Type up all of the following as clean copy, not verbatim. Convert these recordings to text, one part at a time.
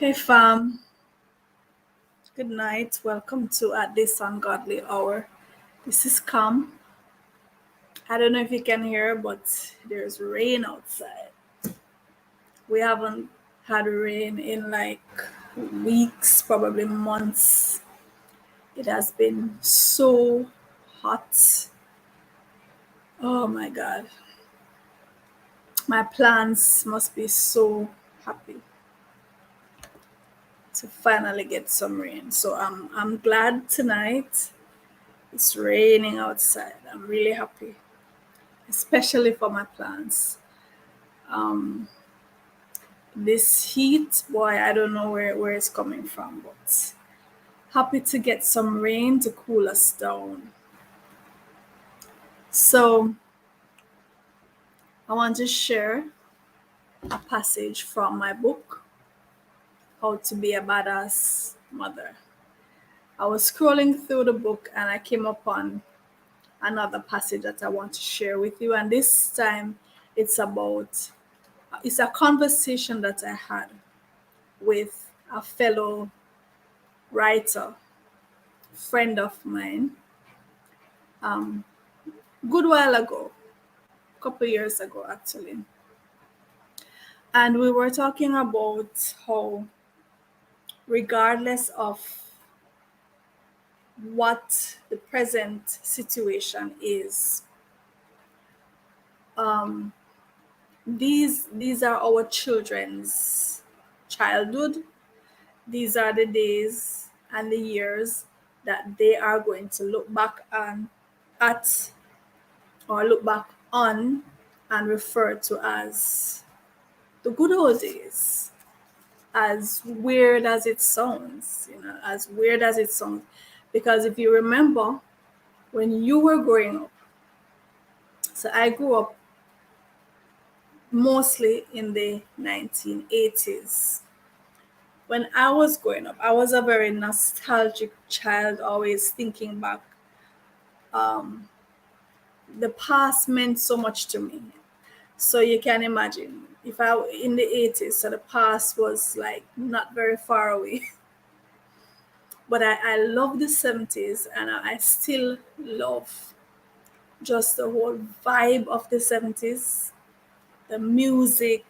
Hey fam, good night. Welcome to At This Ungodly Hour. This is Cam. I don't know if you can hear, but there's rain outside. We haven't had rain in like weeks, probably months. It has been so hot. Oh my god. My plants must be so happy to finally get some rain. So I'm glad tonight it's raining outside. I'm really happy, especially for my plants. Um, this heat, boy, I don't know where it's coming from, but happy to get some rain to cool us down. So I want to share a passage from my book, How to Be a Badass Mother. I was scrolling through the book and I came upon another passage that I want to share with you. And this time it's a conversation that I had with a fellow writer, friend of mine, um, good while ago, a couple years ago actually. And we were talking about how, regardless of what the present situation is, um, these are our children's childhood. These are the days and the years that they are going to look back at or look back on and refer to as the good old days. As weird as it sounds, as weird as it sounds, because if you remember when you were growing up, so I grew up mostly in the 1980s. When I was growing up, I was a very nostalgic child, always thinking back. Um, the past meant so much to me. So you can imagine if I in the 80s, so the past was like not very far away. But I love the 70s and I still love just the whole vibe of the 70s, the music,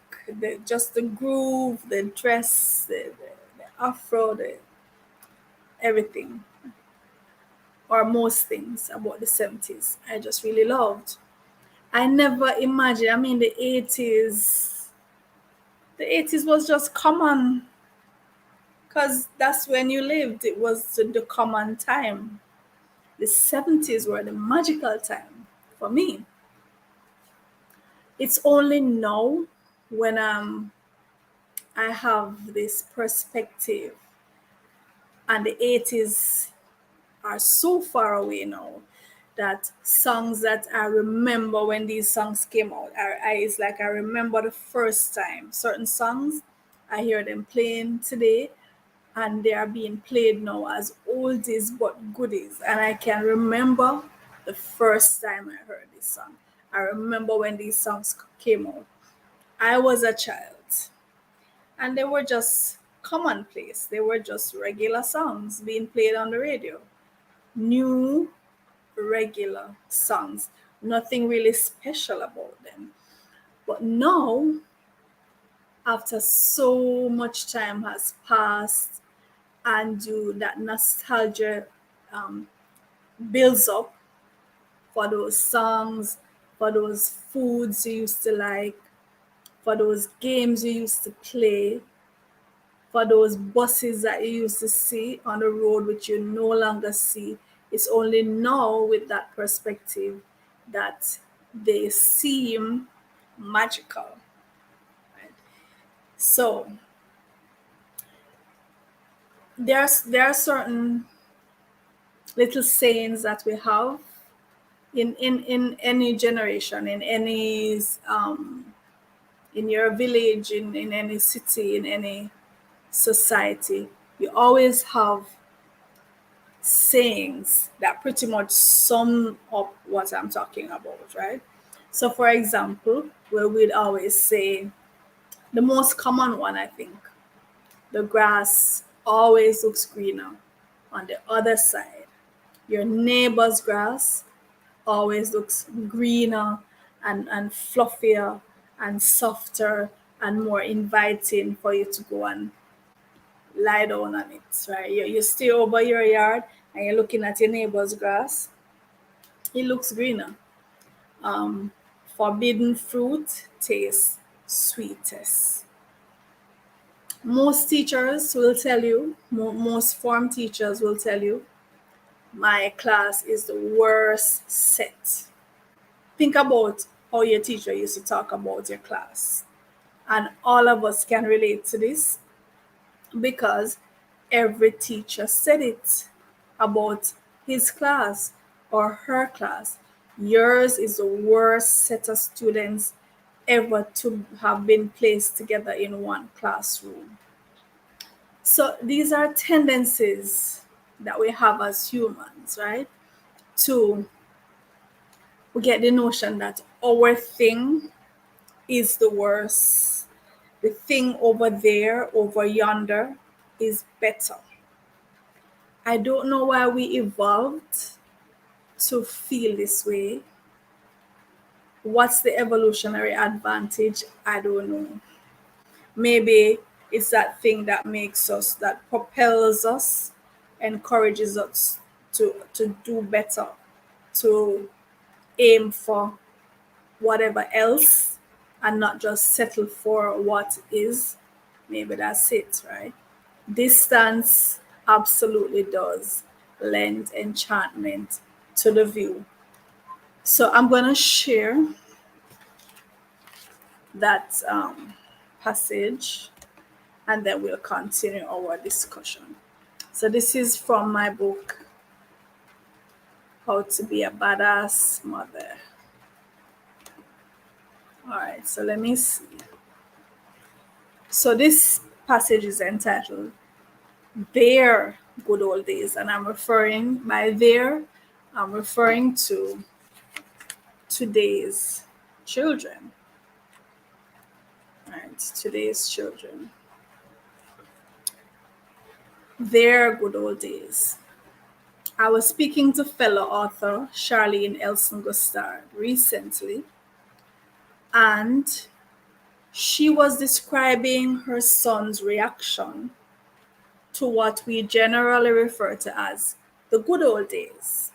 just the groove, the dress, the afro, everything, or most things about the 70s. I just really loved. I never imagined, I mean, the 80s was just common because that's when you lived. It was the common time. The 70s were the magical time for me. It's only now when I have this perspective and the 80s are so far away now that songs that I remember when these songs came out, it's like I remember the first time. Certain songs, I hear them playing today and they are being played now as oldies but goodies. And I can remember the first time I heard this song. I remember when these songs came out. I was a child and they were just commonplace. They were just regular songs being played on the radio. New regular songs. Nothing really special about them. But now, after so much time has passed and that nostalgia um, builds up for those songs, for those foods you used to like, for those games you used to play, for those buses that you used to see on the road which you no longer see. It's only now with that perspective that they seem magical. Right? So there are certain little sayings that we have in any generation, in any in your village, in any city, in any society. You always have sayings that pretty much sum up what I'm talking about, right? So, for example, where we'd always say the most common one, I think, the grass always looks greener on the other side. Your neighbor's grass always looks greener and fluffier and softer and more inviting for you to go and lie down on it, right? You stay over your yard and you're looking at your neighbor's grass, it looks greener. Um, Forbidden fruit tastes sweetest. Most teachers will tell you, most form teachers will tell you, my class is the worst set. Think about how your teacher used to talk about your class. And all of us can relate to this because every teacher said it about his class or her class. Yours is the worst set of students ever to have been placed together in one classroom. So these are tendencies that we have as humans, right? To we get the notion that our thing is the worst. The thing over there, over yonder, is better. I don't know why we evolved to feel this way. What's the evolutionary advantage? I don't know. Maybe it's that thing that makes us, that propels us, encourages us to do better, to aim for whatever else and not just settle for what is. Maybe that's it, right? Distance absolutely does lend enchantment to the view. So I'm going to share that passage and then we'll continue our discussion. So this is from my book, How to Be a Badass Mother. All right, so let me see. So this passage is entitled Their Good Old Days, and I'm referring to today's children. Right, today's children. Their good old days. I was speaking to fellow author Charlene Elson Gustard recently, and she was describing her son's reaction to what we generally refer to as the good old days.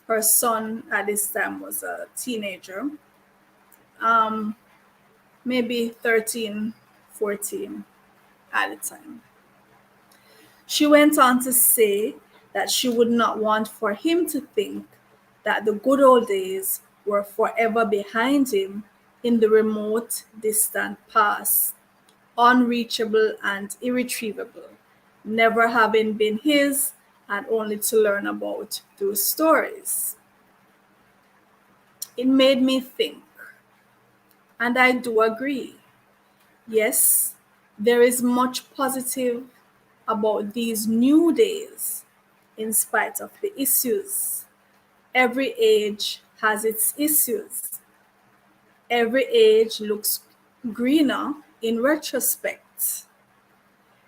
Her son at this time was a teenager, maybe 13, 14 at the time. She went on to say that she would not want for him to think that the good old days were forever behind him in the remote, distant past, unreachable and irretrievable, never having been his and only to learn about through stories. It made me think, and I do agree. Yes, there is much positive about these new days in spite of the issues. Every age has its issues. Every age looks greener in retrospect.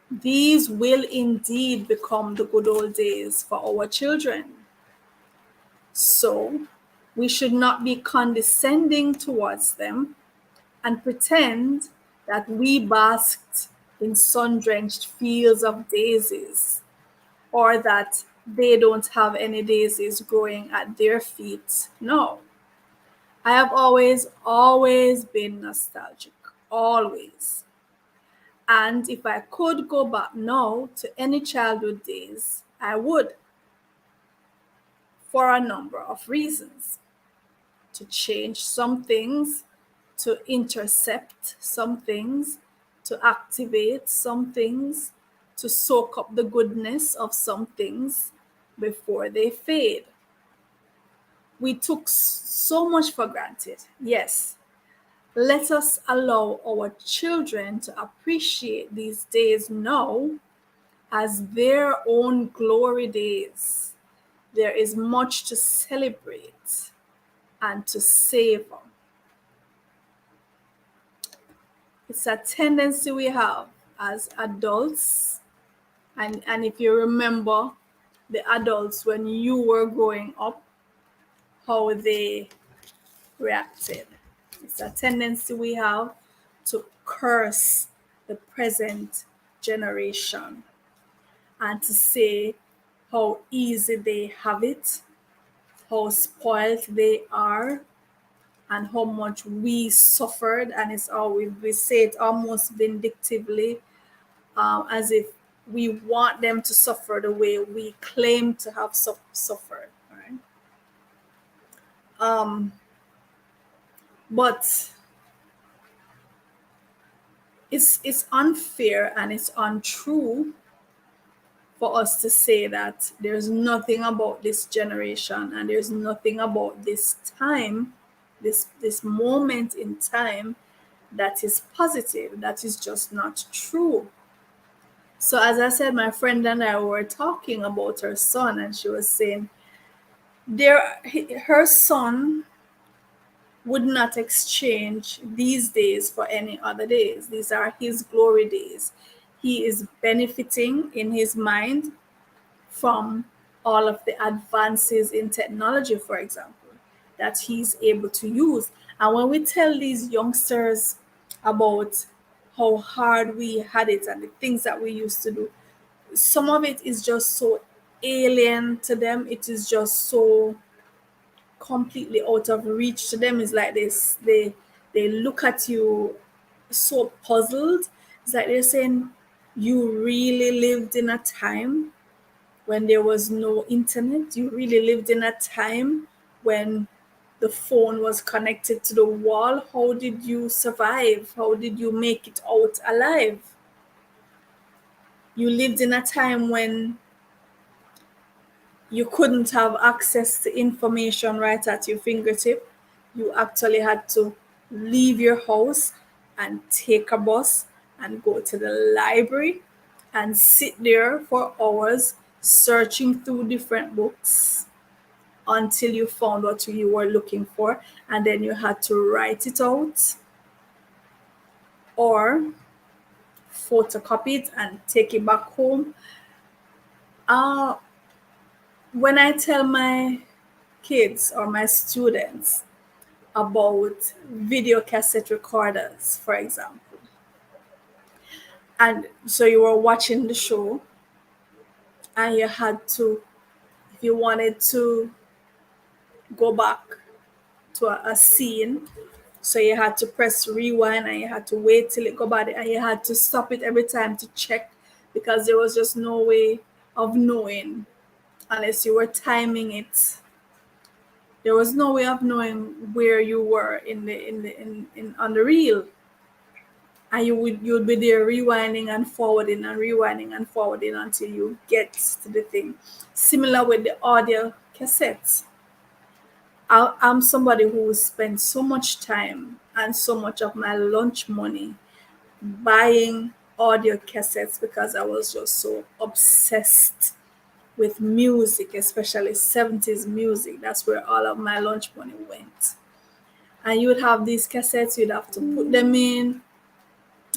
These will indeed become the good old days for our children. So we should not be condescending towards them and pretend that we basked in sun-drenched fields of daisies, or that they don't have any daisies growing at their feet. No. I have always been nostalgic. Always. And if I could go back now to any childhood days, I would, for a number of reasons. To change some things, to intercept some things, to activate some things, to soak up the goodness of some things before they fade. We took so much for granted. Yes, let us allow our children to appreciate these days now as their own glory days. There is much to celebrate and to savor. It's a tendency we have as adults, and if you remember the adults when you were growing up, how they reacted. It's a tendency we have to curse the present generation and to say how easy they have it, how spoiled they are, and how much we suffered. And it's always, we say it almost vindictively, as if we want them to suffer the way we claim to have suffered. Right? But it's unfair and it's untrue for us to say that there's nothing about this generation and there's nothing about this time, this moment in time, that is positive. That is just not true. So as I said, my friend and I were talking about her son, and she was saying her son would not exchange these days for any other days. These are his glory days. He is benefiting in his mind from all of the advances in technology, for example, that he's able to use. And when we tell these youngsters about how hard we had it and the things that we used to do, some of it is just so alien to them. It is just so completely out of reach to them. It's like this, they look at you so puzzled. It's like they're saying, you really lived in a time when there was no internet. You really lived in a time when the phone was connected to the wall. How did you survive? How did you make it out alive? You lived in a time when you couldn't have access to information right at your fingertip. You actually had to leave your house and take a bus and go to the library and sit there for hours searching through different books until you found what you were looking for, and then you had to write it out or photocopy it and take it back home. When I tell my kids or my students about video cassette recorders, for example, and so you were watching the show and you had to, if you wanted to go back to a scene, so you had to press rewind and you had to wait till it go back and you had to stop it every time to check, because there was just no way of knowing unless you were timing it. There was no way of knowing where you were in on the reel, and you'd be there rewinding and forwarding and rewinding and forwarding until you get to the thing. Similar with the audio cassettes. I'm somebody who spends so much time and so much of my lunch money buying audio cassettes because I was just so obsessed with music, especially 70s music. That's where all of my lunch money went. And you would have these cassettes, you'd have to put them in.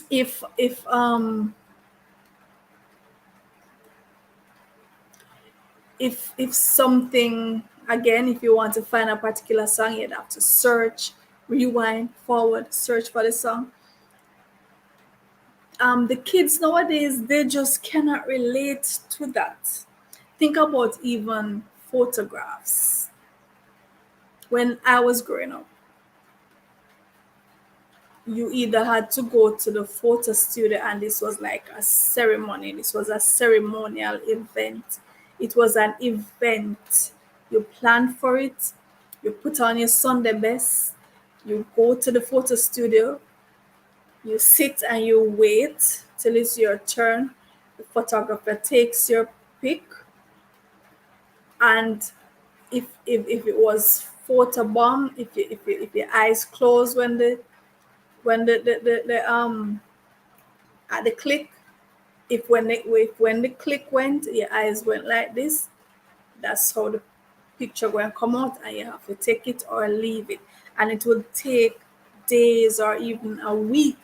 If something, again, if you want to find a particular song, you'd have to search, rewind, forward, search for the song. The kids nowadays, they just cannot relate to that. Think about even photographs. When I was growing up, you either had to go to the photo studio, and this was like a ceremony. This was a ceremonial event. It was an event. You plan for it. You put on your Sunday best. You go to the photo studio. You sit and you wait till it's your turn. The photographer takes your pic, and if it was photo bomb, if your eyes close when the at the click, if when the click went, your eyes went like this, that's how the picture going to come out, and you have to take it or leave it, and it will take days or even a week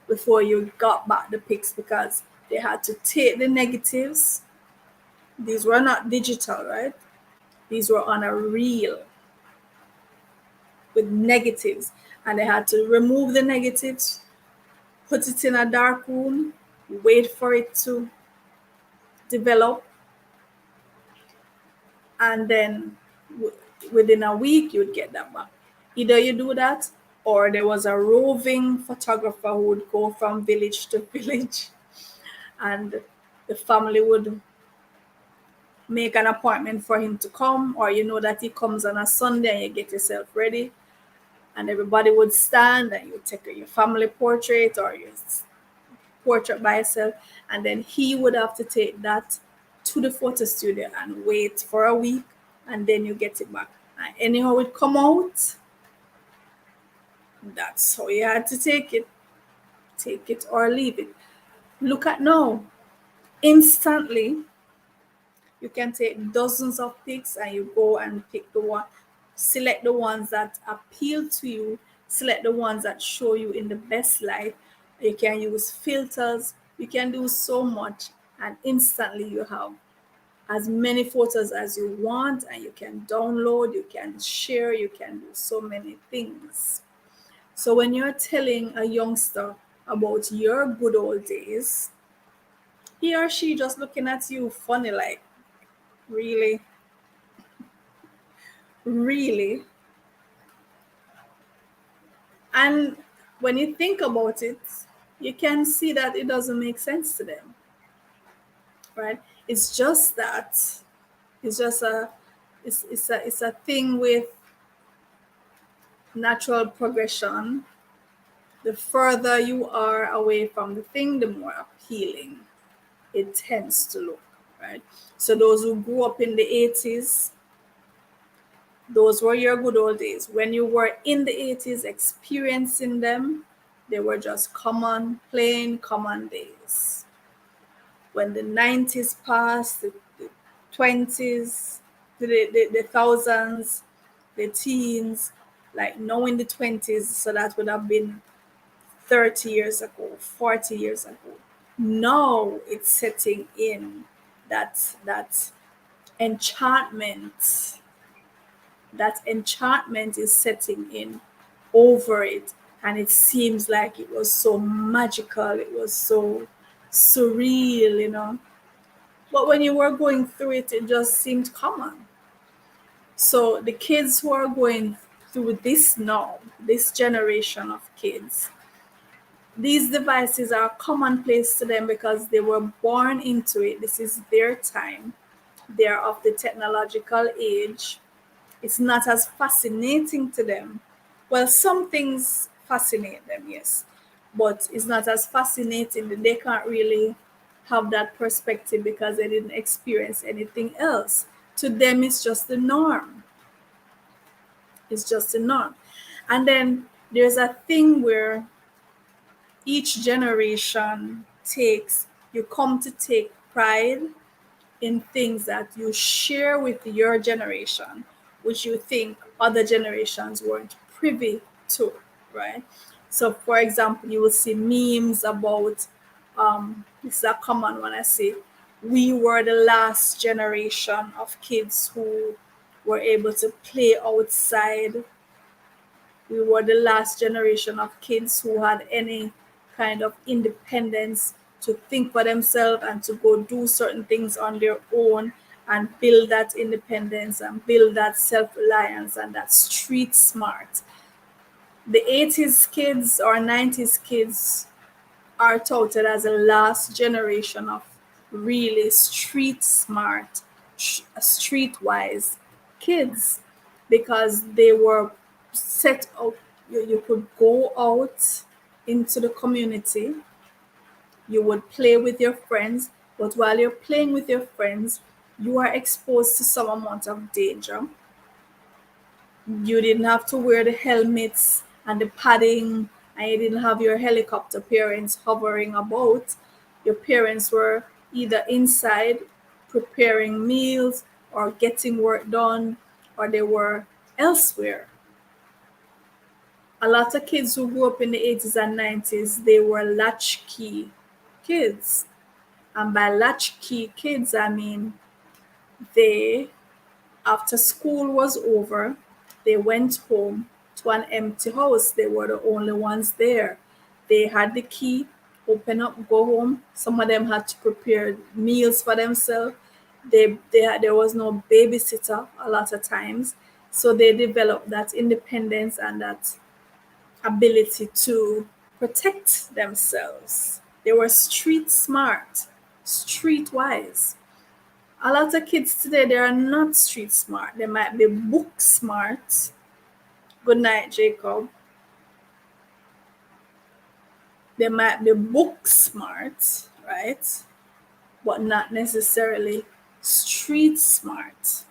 before you got back the pics, because they had to take the negatives. These were not digital, right? These were on a reel with negatives, and they had to remove the negatives, put it in a dark room, wait for it to develop, and then within a week you'd get that back. Either you do that, or there was a roving photographer who would go from village to village, and the family would make an appointment for him to come, or you know that he comes on a Sunday and you get yourself ready, and everybody would stand and you take your family portrait or your portrait by yourself, and then he would have to take that to the photo studio and wait for a week, and then you get it back. And anyhow it come out, that's how you had to take it or leave it. Look at now, instantly you can take dozens of pics and you go and pick the one, select the ones that appeal to you, select the ones that show you in the best light. You can use filters, you can do so much, and instantly you have as many photos as you want, and you can download, you can share, you can do so many things. So when you're telling a youngster about your good old days, he or she just looking at you funny like, really? Really? And when you think about it, you can see that it doesn't make sense to them, right? It's just that it's just a it's a thing with natural progression. The further you are away from the thing, the more appealing it tends to look, right? So those who grew up in the 80s, those were your good old days. When you were in the 80s experiencing them, they were just common, plain common days. When the 90s passed, the 20s, the thousands, the teens, like now in the 20s, so that would have been 30 years ago, 40 years ago. Now it's setting in that enchantment. That enchantment is setting in over it, and it seems like it was so magical, it was so surreal, but when you were going through it, it just seemed common. So the kids who are going through this now, this generation of kids, these devices are commonplace to them because they were born into it. This is their time. They're of the technological age. It's not as fascinating to them. Well, some things fascinate them, yes, but it's not as fascinating. That they can't really have that perspective because they didn't experience anything else. To them, it's just the norm. It's just the norm. And then there's a thing where each generation you come to take pride in things that you share with your generation, which you think other generations weren't privy to, right? So, for example, you will see memes about, this is a common one I see, we were the last generation of kids who were able to play outside. We were the last generation of kids who had any kind of independence to think for themselves and to go do certain things on their own and build that independence and build that self-reliance and that street smart. The 80s kids or 90s kids are touted as the last generation of really street smart, streetwise kids, because they were set up. You could go out into the community, you would play with your friends, but while you're playing with your friends, you are exposed to some amount of danger. You didn't have to wear the helmets and the padding, and you didn't have your helicopter parents hovering about. Your parents were either inside preparing meals or getting work done, or they were elsewhere. A lot of kids who grew up in the 80s and 90s, they were latchkey kids. And by latchkey kids, I mean they, after school was over, they went home to an empty house. They were the only ones there. They had the key, open up, go home. Some of them had to prepare meals for themselves. There was no babysitter a lot of times. So they developed that independence and that ability to protect themselves. They were street smart, street wise. A lot of kids today, they are not street smart. They might be book smart. Good night, Jacob. They might be book smart, right? But not necessarily street smart,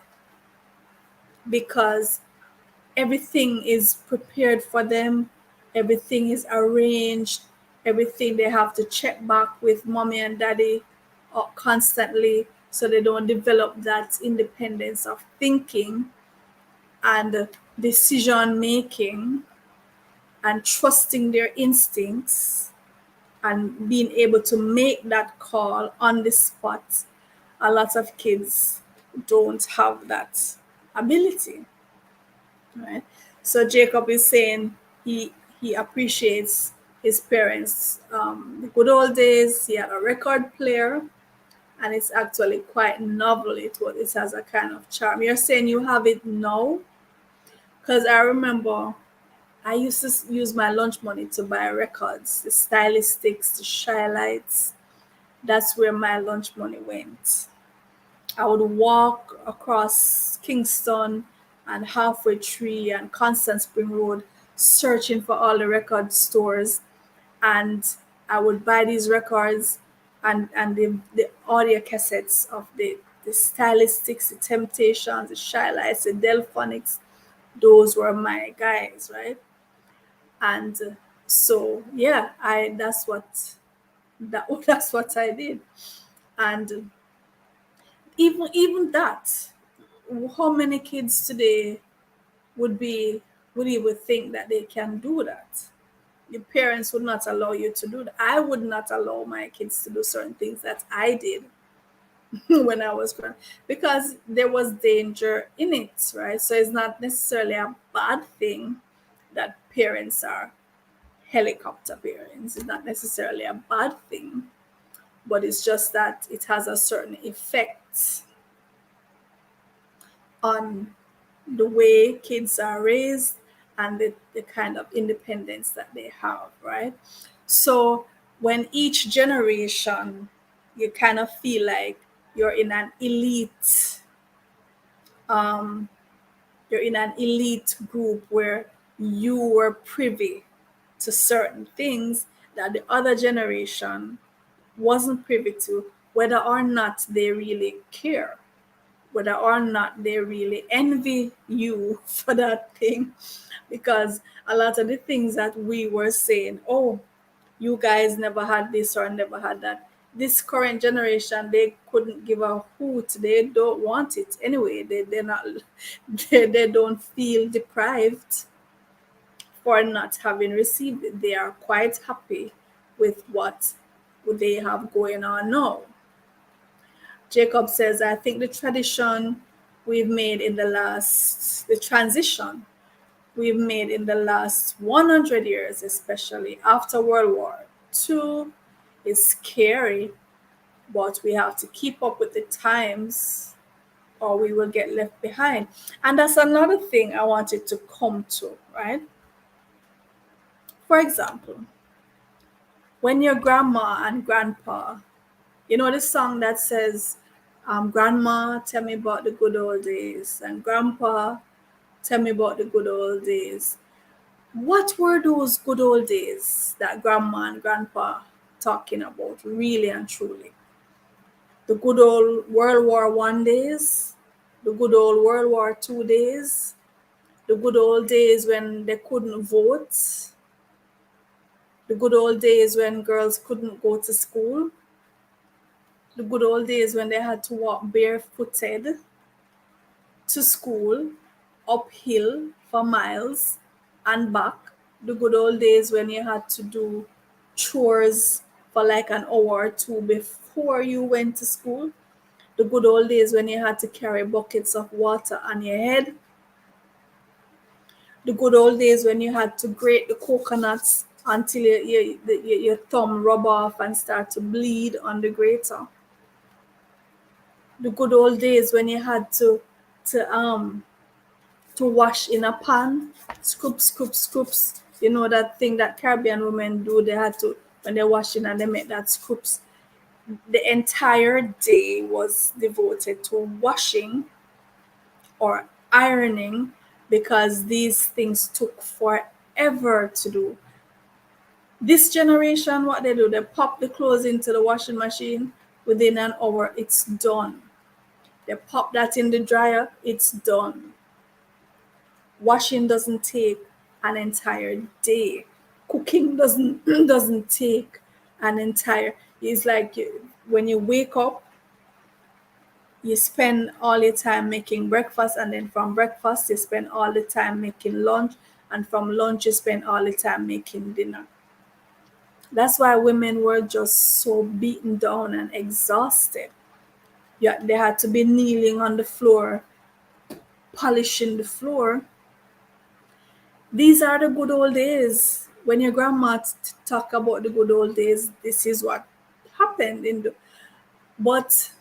because everything is prepared for them, everything is arranged, everything they have to check back with mommy and daddy constantly, so they don't develop that independence of thinking and decision making and trusting their instincts and being able to make that call on the spot. A lot of kids don't have that ability, right? So Jacob is saying he appreciates his parents. The good old days, he had a record player, and it's actually quite novel. It has a kind of charm. You're saying you have it now? Because I remember I used to use my lunch money to buy records, the stylistics, the shy lights. That's where my lunch money went. I would walk across Kingston and Halfway Tree and Constant Spring Road searching for all the record stores, and I would buy these records and the audio cassettes of the stylistics, the Temptations, the Shy Lights, the Delphonics. Those were my guys, right? And so yeah, I that's what I did. And even that, how many kids today would be would even think that they can do that? Your parents would not allow you to do that. I would not allow my kids to do certain things that I did when I was growing, because there was danger in it, right? So it's not necessarily a bad thing that parents are helicopter parents. It's not necessarily a bad thing, but it's just that it has a certain effect on the way kids are raised and the kind of independence that they have, right? So when each generation, you kind of feel like you're in an elite, um, you're in an elite group where you were privy to certain things that the other generation wasn't privy to, whether or not they really care, whether or not they really envy you for that thing. Because a lot of the things that we were saying, oh, you guys never had this or never had that, this current generation, they couldn't give a hoot. They don't want it anyway. They're not, they don't feel deprived for not having received it. They are quite happy with what they have going on now. Jacob says, I think the tradition we've made in the transition we've made in the last 100 years, especially after World War II, is scary, but we have to keep up with the times or we will get left behind. And that's another thing I wanted to come to, right? For example, when your grandma and grandpa, you know the song that says, Grandma, tell me about the good old days, and Grandpa, tell me about the good old days. What were those good old days that Grandma and Grandpa talking about, really and truly? The good old World War One days, the good old World War Two days, the good old days when they couldn't vote, the good old days when girls couldn't go to school, the good old days when they had to walk barefooted to school, uphill for miles and back. the good old days when you had to do chores for like an hour or two before you went to school, the good old days when you had to carry buckets of water on your head, the good old days when you had to grate the coconuts until your thumb rub off and start to bleed on the grater, the good old days when you had to wash in a pan, scoop, scoop, scoops. You know that thing that Caribbean women do. They had to, when they're washing and they make that scoops. The entire day was devoted to washing or ironing because these things took forever to do. This generation, what they do, they pop the clothes into the washing machine. Within an hour, it's done. They pop that in the dryer, it's done. Washing doesn't take an entire day. Cooking doesn't doesn't take an entire. It's like when you wake up, you spend all your time making breakfast, and then from breakfast you spend all the time making lunch, and from lunch you spend all the time making dinner. That's why women were just so beaten down and exhausted. Yeah, they had to be kneeling on the floor, polishing the floor. These are the good old days. When your grandma talk about the good old days, this is what happened in the. But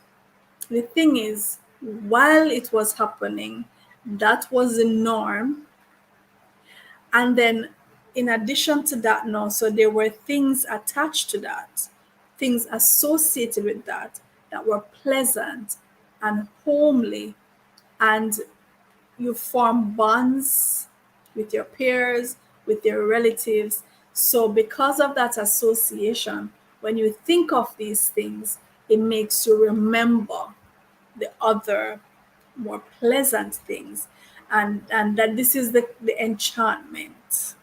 the thing is, while it was happening, that was the norm. And then, in addition to that, now, so there were things attached to that, things associated with that, that were pleasant and homely, and you form bonds with your peers, with your relatives. So, because of that association, when you think of these things, it makes you remember the other more pleasant things, and that this is the enchantment,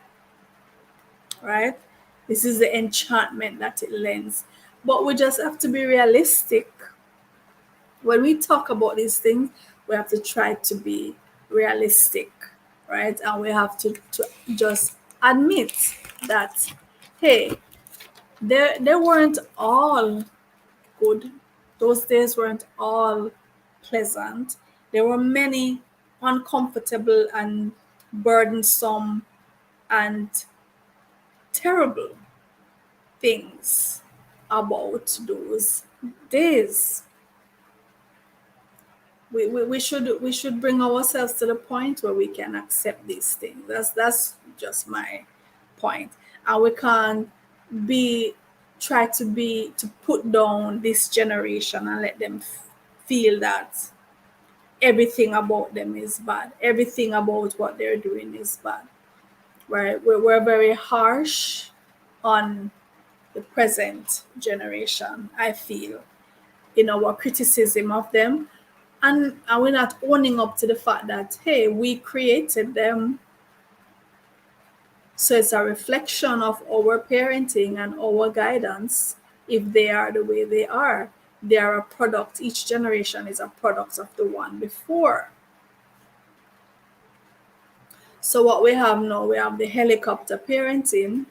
right? This is the enchantment that it lends. But we just have to be realistic. When we talk about these things, we have to try to be realistic, right? And we have to just admit that, hey, they weren't all good. Those days weren't all pleasant. There were many uncomfortable and burdensome and terrible things about those days. We should bring ourselves to the point where we can accept these things. That's just my point. And we can't be try to put down this generation and let them feel that everything about them is bad. Everything about what they're doing is bad. Right? We're very harsh on the present generation, I feel, in our criticism of them. And we're not owning up to the fact that, hey, we created them. So it's a reflection of our parenting and our guidance if they are the way they are. They are a product, each generation is a product of the one before. So what we have now, we have the helicopter parenting,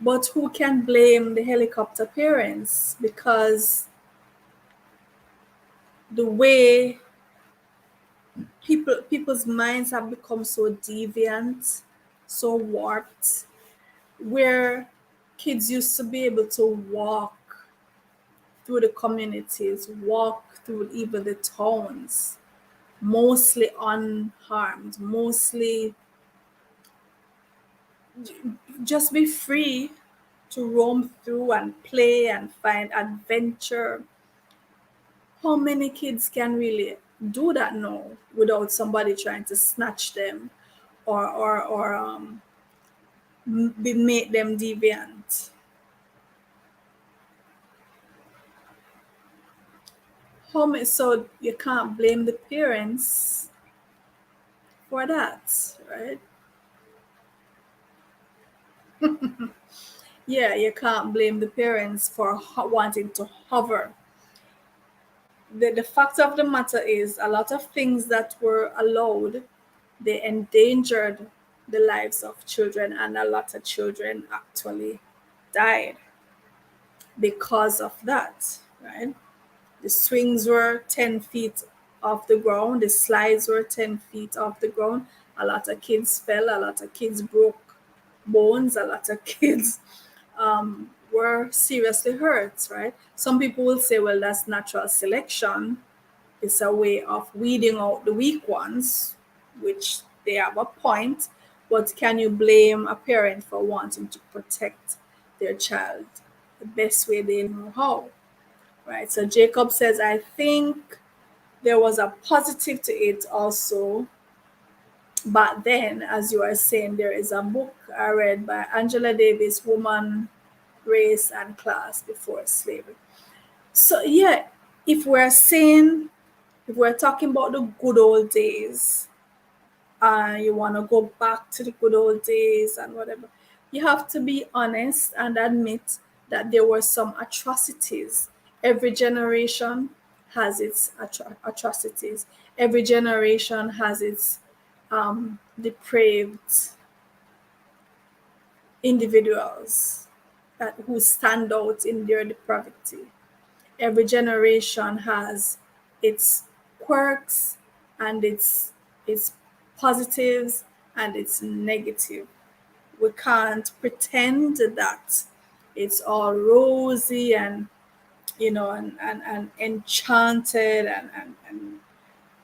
but who can blame the helicopter parents? Because the way people's minds have become so deviant, so warped, where kids used to be able to walk through the communities, walk through even the towns, mostly unharmed, mostly just be free to roam through and play and find adventure. How many kids can really do that now without somebody trying to snatch them or be make them deviant? How many, so you can't blame the parents for that, right? Yeah, you can't blame the parents for wanting to hover. The fact of the matter is, a lot of things that were allowed, they endangered the lives of children, and a lot of children actually died because of that, right? The swings were 10 feet off the ground, the slides were 10 feet off the ground. A lot of kids fell, a lot of kids broke bones, a lot of kids were seriously hurt, right? Some people will say, well, that's natural selection. It's a way of weeding out the weak ones, which they have a point. But can you blame a parent for wanting to protect their child the best way they know how? Right. So Jacob says, I think there was a positive to it also. But then, as you are saying, there is a book I read by Angela Davis, Woman, Race, and Class Before Slavery. So, yeah, if we're saying, if we're talking about the good old days, you want to go back to the good old days and whatever, you have to be honest and admit that there were some atrocities. Every generation has its atrocities. Every generation has its depraved individuals who stand out in their depravity. Every generation has its quirks and its positives and its negative. We can't pretend that it's all rosy and and enchanted and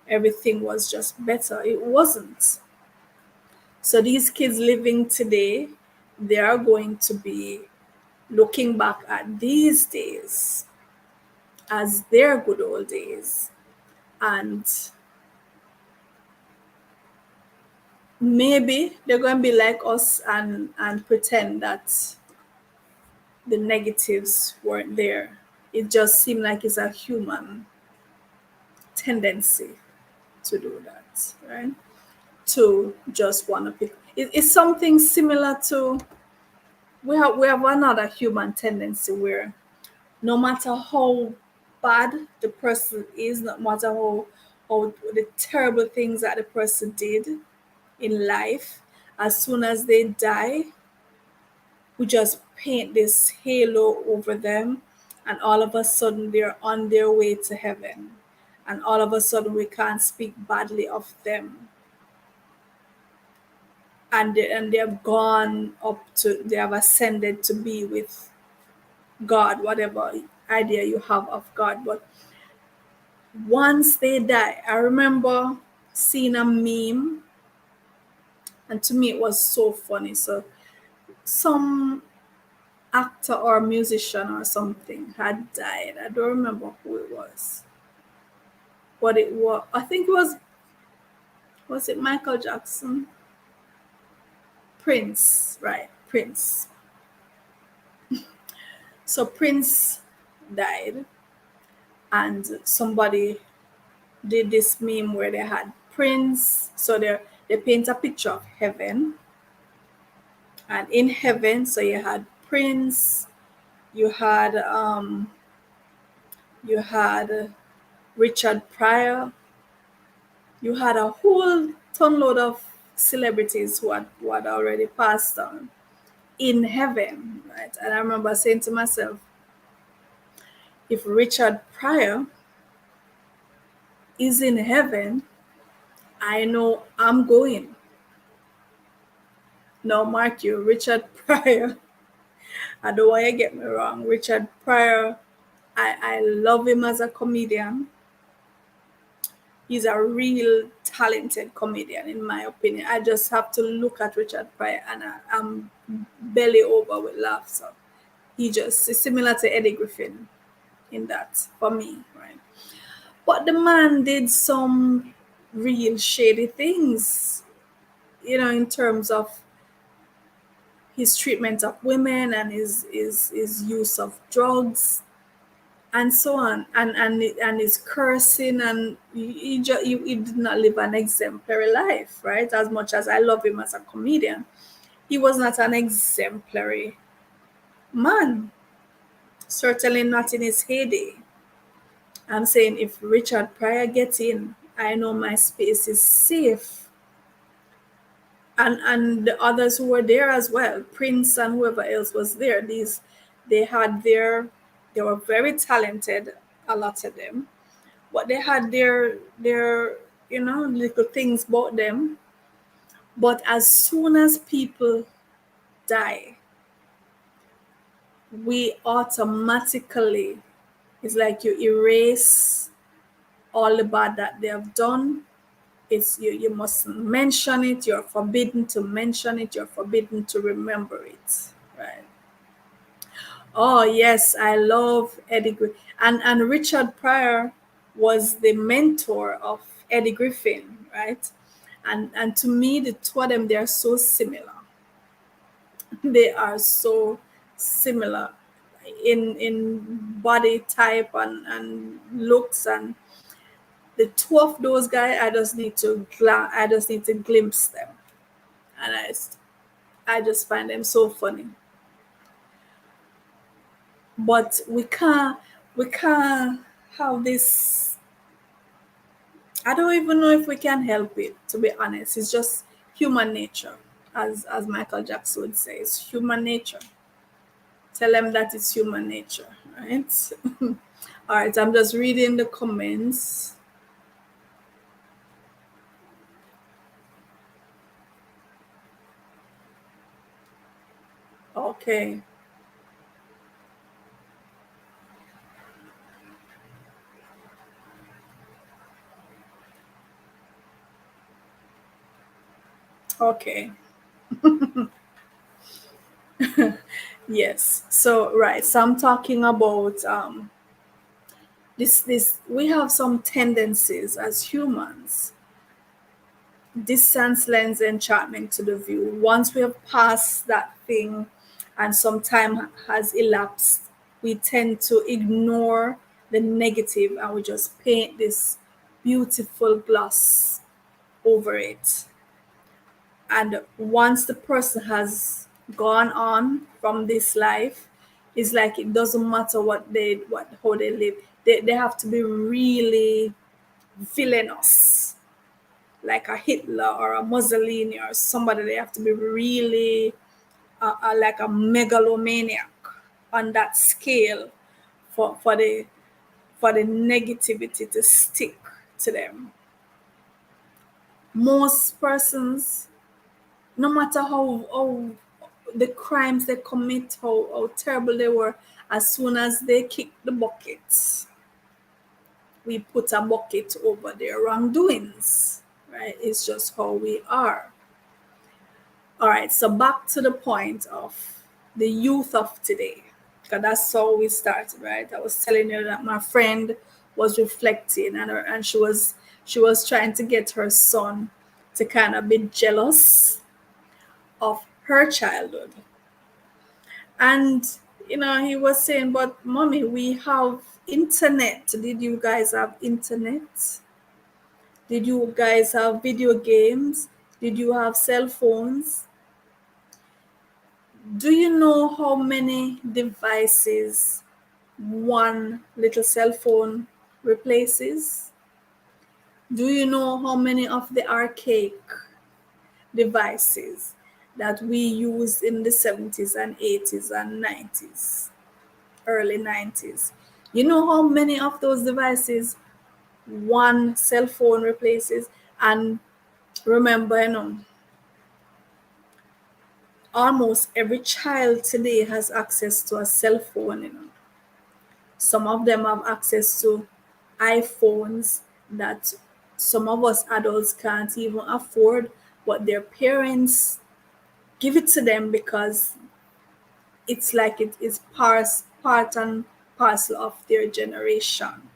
everything was just better. It wasn't. So these kids living today, they are going to be looking back at these days as their good old days. And maybe they're going to be like us and pretend that the negatives weren't there. It just seemed like it's a human tendency to do that, right? To just want to pick. It's something similar to we have another human tendency where no matter how bad the person is, no matter how the terrible things that the person did in life, as soon as they die, we just paint this halo over them, and all of a sudden they're on their way to heaven, and all of a sudden we can't speak badly of them, and they have gone up to, they have ascended to be with God, whatever idea you have of God. But once they die, I remember seeing a meme, and to me it was so funny. So some actor or musician or something had died. I don't remember who it was. But it was, I think it was it Michael Jackson? Prince, right? Prince. So Prince died, and somebody did this meme where they had Prince. So they paint a picture of heaven, and in heaven, so you had Prince, you had you had Richard Pryor, you had a whole ton load of celebrities who had already passed on in heaven, right? And I remember saying to myself, if Richard Pryor is in heaven, I know I'm going. Now, mark you, Richard Pryor, I don't want you to get me wrong. Richard Pryor, I love him as a comedian. He's a real talented comedian, in my opinion. I just have to look at Richard Pryor and I'm belly over with laughs. So he just is similar to Eddie Griffin in that for me, right? But the man did some real shady things, in terms of his treatment of women and his use of drugs and so on, and his cursing, and he did not live an exemplary life, right? As much as I love him as a comedian, he was not an exemplary man, certainly not in his heyday. I'm saying if Richard Pryor gets in, I know my space is safe. and the others who were there as well, Prince and whoever else was there. These they had their they were very talented, a lot of them, but they had their little things about them. But as soon as people die, we automatically, it's like you erase all the bad that they have done. It's you mustn't mention it, you're forbidden to mention it, you're forbidden to remember it, right? Oh yes, I love Eddie Griffin. And Richard Pryor was the mentor of Eddie Griffin, right? And to me, the two of them, they are so similar. They are so similar in body type and looks, and the two of those guys, I just need to glimpse them, and I just find them so funny. But we can't have this. I don't even know if we can help it, to be honest. It's just human nature, as Michael Jackson would say. It's human nature. Tell them that it's human nature, right? All right, I'm just reading the comments. Okay, okay. Yes. So right. So I'm talking about this we have some tendencies as humans. Distance lends enchantment to the view. Once we have passed that thing and some time has elapsed, we tend to ignore the negative and we just paint this beautiful gloss over it. And once the person has gone on from this life, it's like it doesn't matter what how they live. They have to be really villainous, like a Hitler or a Mussolini or somebody. They have to be really like a megalomaniac on that scale for the negativity to stick to them. Most persons, no matter how the crimes they commit, how terrible they were, as soon as they kick the bucket, we put a bucket over their wrongdoings, right? It's just how we are. All right, so back to the point of the youth of today, because that's how we started, right? I was telling you that my friend was reflecting, and she was trying to get her son to kind of be jealous of her childhood. And he was saying, "But mommy, we have internet. Did you guys have internet? Did you guys have video games? Did you have cell phones? Do you know how many devices one little cell phone replaces? Do you know how many of the archaic devices that we used in the 70s and 80s and 90s, early 90s? You know how many of those devices one cell phone replaces? And remember, almost every child today has access to a cell phone. Some of them have access to iPhones that some of us adults can't even afford, but their parents give it to them because it's like it is part and parcel of their generation.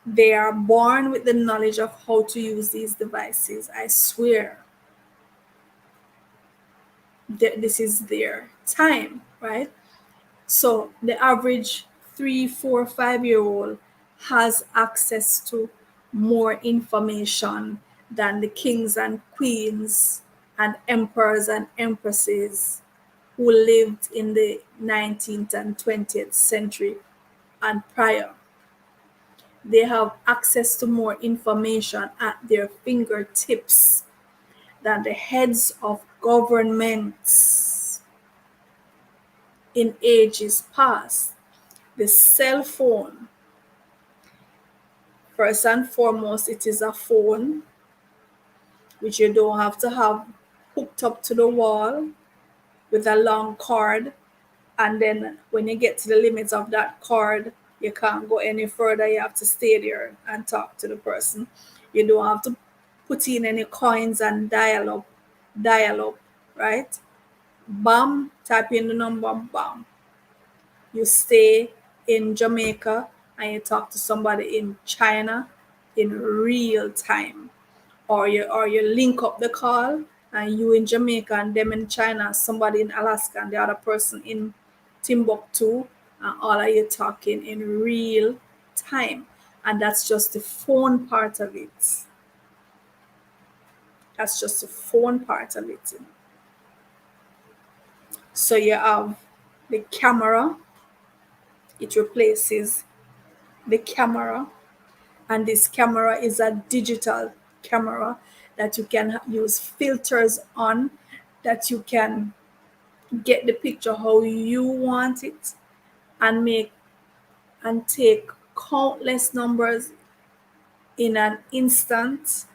They are born with the knowledge of how to use these devices. I swear, this is their time, right? So the average 3, 4, 5 year old has access to more information than the kings and queens and emperors and empresses who lived in the 19th and 20th century and prior. They have access to more information at their fingertips than the heads of governments in ages past. The cell phone, first and foremost, it is a phone which you don't have to have hooked up to the wall with a long cord. And then when you get to the limits of that cord, you can't go any further. You have to stay there and talk to the person. You don't have to put in any coins and dial up, right? Bam, type in the number, bam. You stay in Jamaica and you talk to somebody in China in real time. Or you link up the call and you in Jamaica and them in China, somebody in Alaska and the other person in Timbuktu, and all of you talking in real time. And that's just the phone part of it. That's just the phone part of it. So you have the camera, it replaces the camera, and this camera is a digital camera that you can use filters on, that you can get the picture how you want it and make and take countless numbers in an instant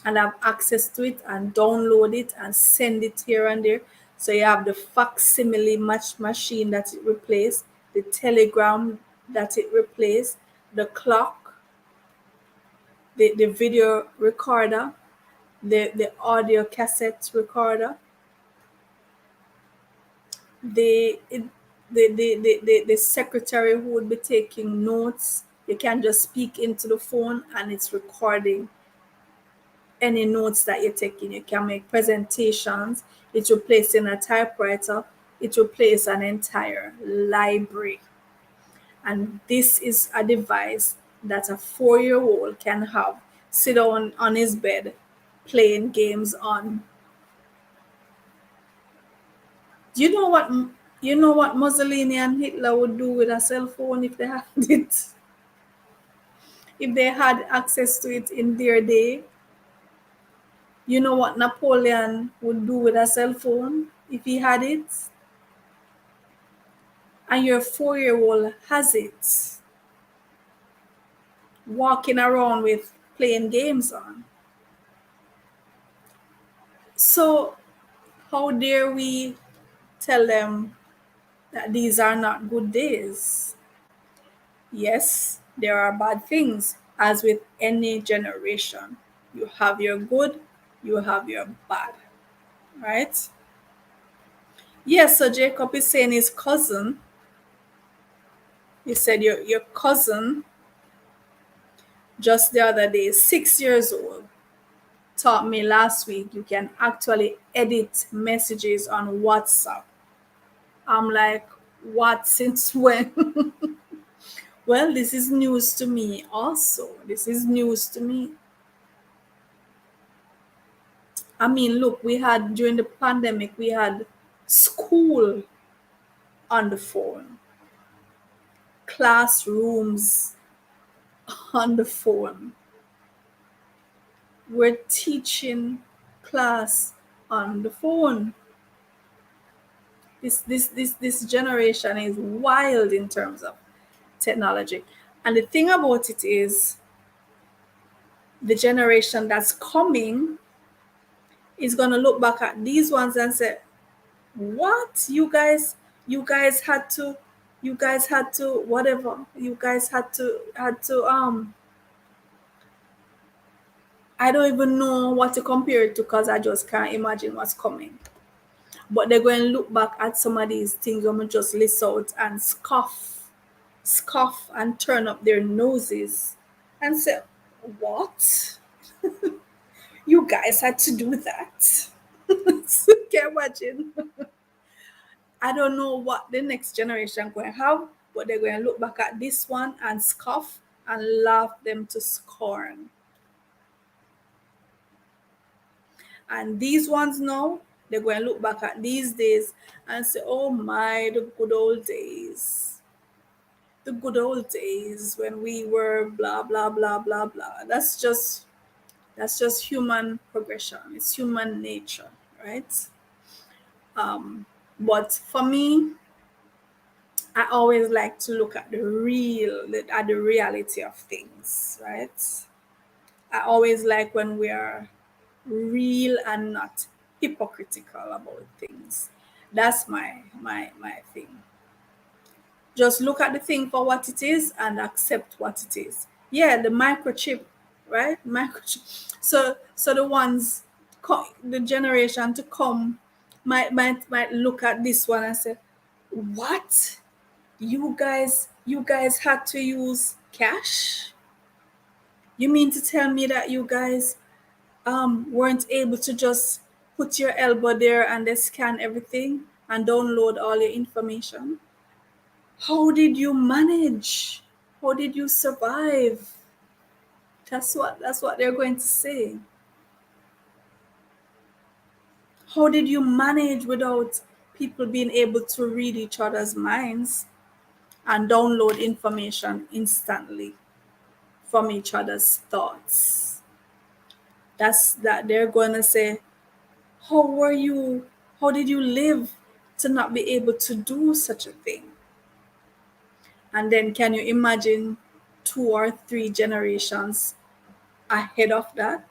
and have access to it and download it and send it here and there. So you have the facsimile machine that it replaced, the telegram that it replaced, the clock, the video recorder, the audio cassette recorder, the it, the secretary who would be taking notes. You can just speak into the phone and it's recording any notes that you're taking. You can make presentations. It replaces a typewriter. It replaces an entire library. And this is a device that a 4-year-old can have sit on his bed playing games on. Do you know what Mussolini and Hitler would do with a cell phone if they had it? If they had access to it in their day? You know what Napoleon would do with a cell phone if he had it? And your 4-year-old has it, walking around with playing games on. So how dare we tell them that these are not good days? Yes, there are bad things, as with any generation. You have your good, you have your bad, right? Yes, so Jacob is saying his cousin, he said your cousin just the other day, 6 years old, taught me last week you can actually edit messages on WhatsApp. I'm like, what? Since when? Well, this is news to me also. This is news to me. I mean, look, we had during the pandemic, we had school on the phone, classrooms on the phone. We're teaching class on the phone. This generation is wild in terms of technology. And the thing about it is the generation that's coming is gonna look back at these ones and say, what? You guys had to whatever. You guys had to I don't even know what to compare it to because I just can't imagine what's coming. But they're going to look back at some of these things when we just list out and scoff and turn up their noses and say, what? You guys had to do that. Can you imagine? I don't know what the next generation going to have, but they're going to look back at this one and scoff and laugh them to scorn. And these ones now, they're going to look back at these days and say, oh my, the good old days. The good old days when we were blah, blah, blah, blah, blah. That's just That's just human progression. It's human nature, right? But for me, I always like to look at the reality of things, right? I always like when we are real and not hypocritical about things. That's my thing. Just look at the thing for what it is and accept what it is. Yeah, the microchip, right? Microchip. So the ones, the generation to come might look at this one and say, "What? You guys had to use cash? You mean to tell me that you guys weren't able to just put your elbow there and they scan everything and download all your information? How did you manage? How did you survive?" That's what they're going to say. How did you manage without people being able to read each other's minds and download information instantly from each other's thoughts? That's that they're going to say, how were you? How did you live to not be able to do such a thing? And then can you imagine 2 or 3 generations ahead of that?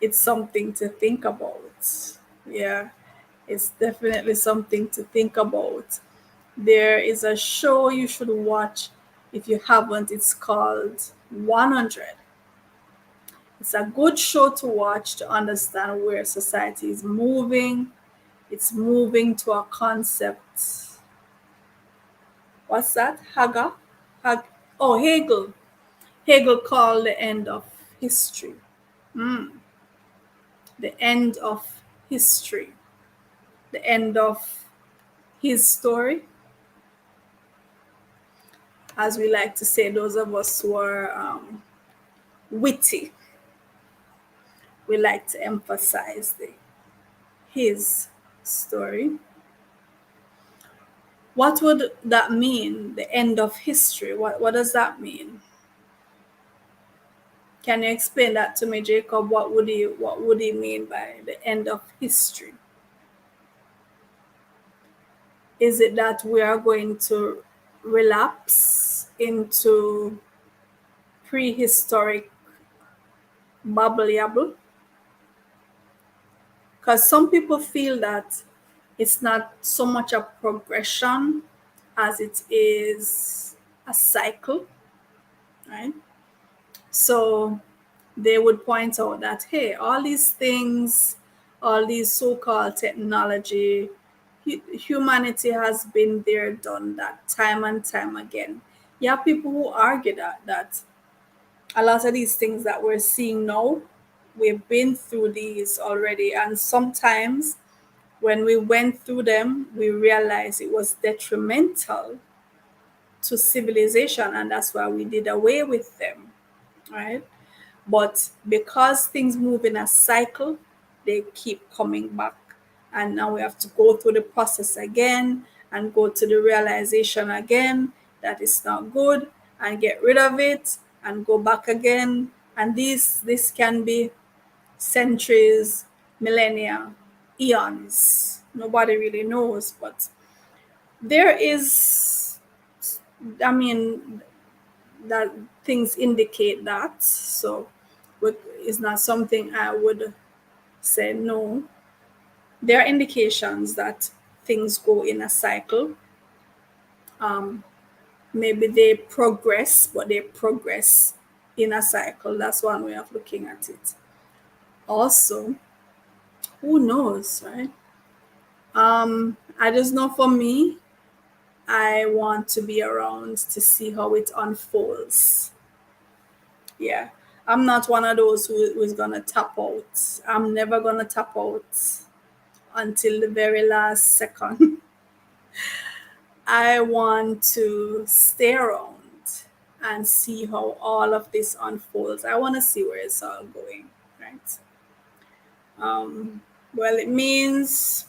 It's something to think about. Yeah, it's definitely something to think about. There is a show you should watch if you haven't. It's called 100. It's a good show to watch to understand where society is moving. It's moving to a concept. What's that? Haga? Hag- oh, Hegel. Hegel called the end of history. The end of history. The end of his story. As we like to say, those of us who are witty, we like to emphasize the his story. What would that mean? The end of history. What does that mean? Can you explain that to me, Jacob? What would he mean by the end of history? Is it that we are going to relapse into prehistoric bubble yabble? Because some people feel that it's not so much a progression as it is a cycle, right? So they would point out that, hey, all these things, all these so-called technology, humanity has been there, done that time and time again. You have people who argue that a lot of these things that we're seeing now, we've been through these already, and sometimes when we went through them, we realized it was detrimental to civilization, and that's why we did away with them, right? But because things move in a cycle, they keep coming back. And now we have to go through the process again and go to the realization again that it's not good and get rid of it and go back again. And this can be centuries, millennia, eons. Nobody really knows, but there is, I mean, that things indicate that. So it's not something I would say no. There are indications that things go in a cycle. Maybe they progress, but they progress in a cycle. That's one way of looking at it. Also, who knows, right? I just know for me, I want to be around to see how it unfolds. Yeah. I'm not one of those who is gonna tap out. I'm never gonna tap out until the very last second. I want to stay around and see how all of this unfolds. I want to see where it's all going, right? Well, it means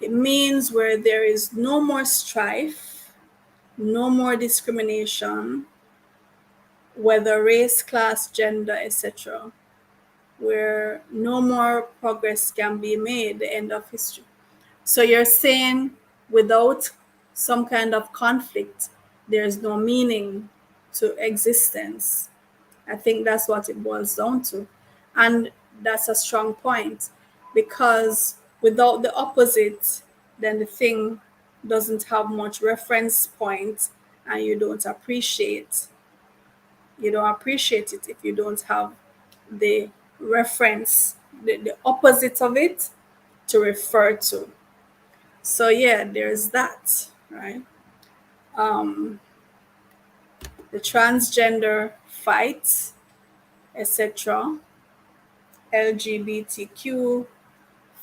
It means where there is no more strife, no more discrimination, whether race, class, gender, etc., where no more progress can be made, the end of history. So you're saying without some kind of conflict, there's no meaning to existence. I think that's what it boils down to. And that's a strong point, because without the opposite, then the thing doesn't have much reference point, and you don't appreciate it if you don't have the reference, the opposite of it to refer to. So yeah, there's that, right? The transgender fight, etc., LGBTQ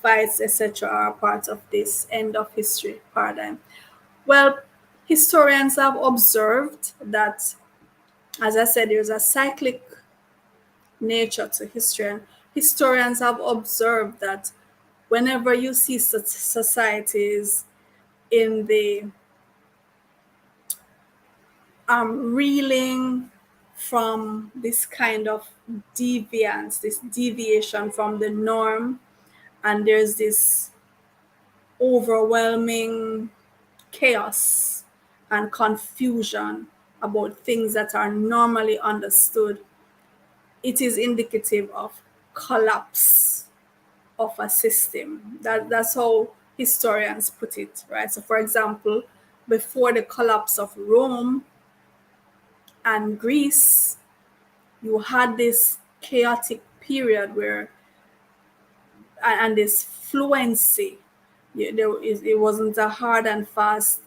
fights, etc., are part of this end of history paradigm. Well, historians have observed that, as I said, there's a cyclic nature to history. And historians have observed that whenever you see such societies in the reeling from this kind of deviance, this deviation from the norm, and there's this overwhelming chaos and confusion about things that are normally understood, it is indicative of collapse of a system. That's how historians put it, right? So, for example, before the collapse of Rome and Greece, you had this chaotic period where, and this fluency. It wasn't a hard and fast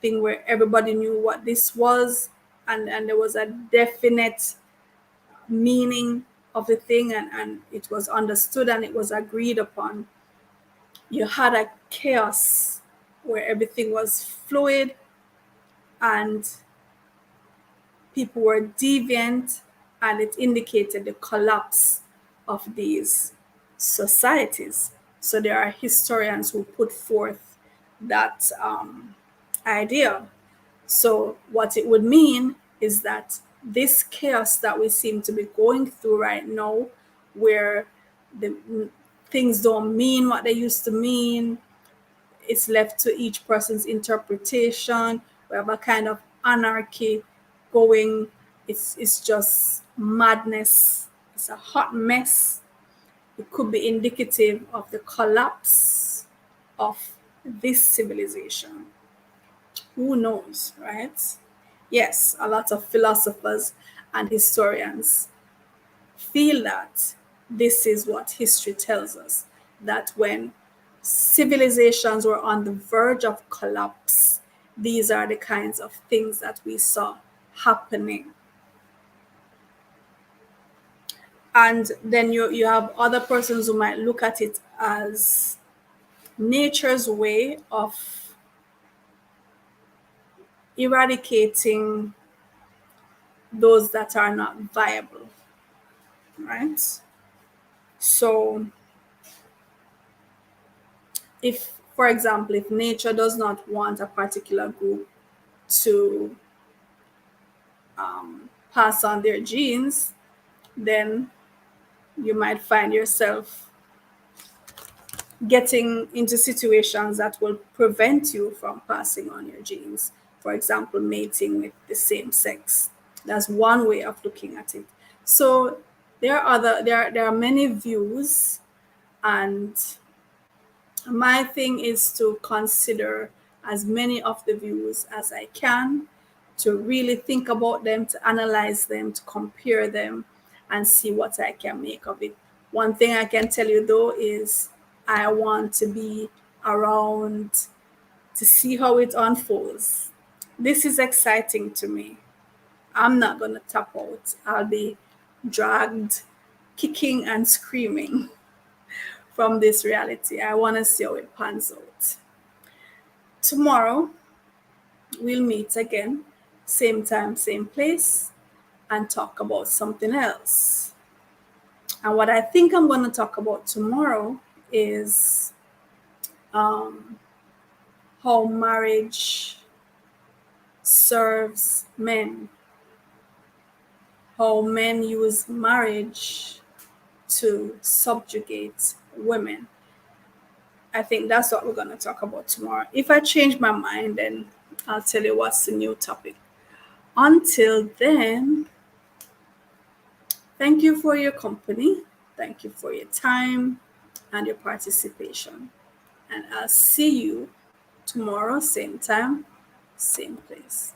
thing where everybody knew what this was, and there was a definite meaning of the thing, and it was understood and it was agreed upon. You had a chaos where everything was fluid and people were deviant, and it indicated the collapse of these societies. So there are historians who put forth that idea. So what it would mean is that this chaos that we seem to be going through right now, where the things don't mean what they used to mean, it's left to each person's interpretation. We have a kind of anarchy going. It's just madness. It's a hot mess. It could be indicative of the collapse of this civilization. Who knows, right? Yes, a lot of philosophers and historians feel that this is what history tells us, that when civilizations were on the verge of collapse, these are the kinds of things that we saw happening. And then you have other persons who might look at it as nature's way of eradicating those that are not viable, right? So if, for example, if nature does not want a particular group to pass on their genes, then you might find yourself getting into situations that will prevent you from passing on your genes. For example, mating with the same sex. That's one way of looking at it. So there are many views, and my thing is to consider as many of the views as I can, to really think about them, to analyze them, to compare them, and see what I can make of it. One thing I can tell you though is I want to be around to see how it unfolds. This is exciting to me. I'm not going to tap out. I'll be dragged, kicking and screaming from this reality. I want to see how it pans out. Tomorrow, we'll meet again, same time, same place, and talk about something else. And what I think I'm going to talk about tomorrow is how marriage serves men, how men use marriage to subjugate women. I think that's what we're going to talk about tomorrow. If I change my mind, then I'll tell you what's the new topic. Until then, thank you for your company. Thank you for your time and your participation. And I'll see you tomorrow, same time, same place.